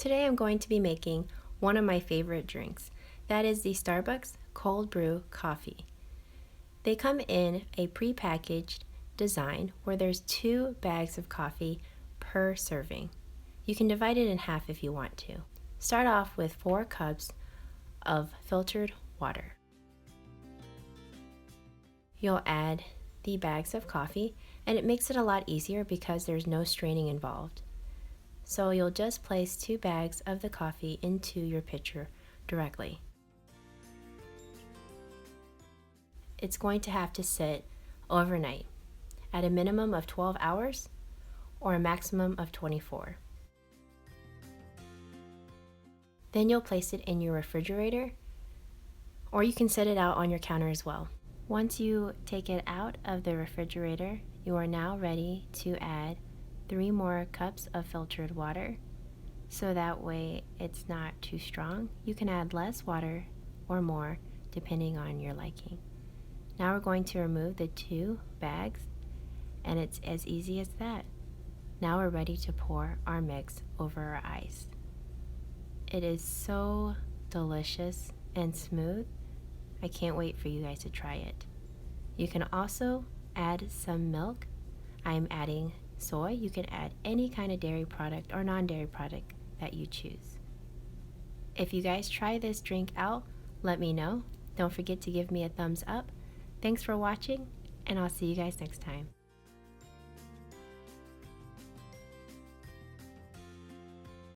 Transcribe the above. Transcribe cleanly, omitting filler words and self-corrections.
today I'm going to be making one of my favorite drinks. That is the Starbucks Cold Brew Coffee. They come in a pre-packaged design where there's 2 bags of coffee per serving. You can divide it in half if you want to. Start off with 4 cups of filtered water. You'll add the bags of coffee, and it makes it a lot easier because there's no straining involved. So you'll just place 2 bags of the coffee into your pitcher directly. It's going to have to sit overnight at a minimum of 12 hours or a maximum of 24. Then you'll place it in your refrigerator, or you can set it out on your counter as well. Once you take it out of the refrigerator, you are now ready to add 3 more cups of filtered water, so that way it's not too strong. You can add less water or more depending on your liking. Now we're going to remove the 2 bags, and it's as easy as that. Now we're ready to pour our mix over our ice. It is so delicious and smooth. I can't wait for you guys to try it. You can also add some milk. I'm adding soy. You can add any kind of dairy product or non-dairy product that you choose. If you guys try this drink out, let me know. Don't forget to give me a thumbs up. Thanks for watching, and I'll see you guys next time.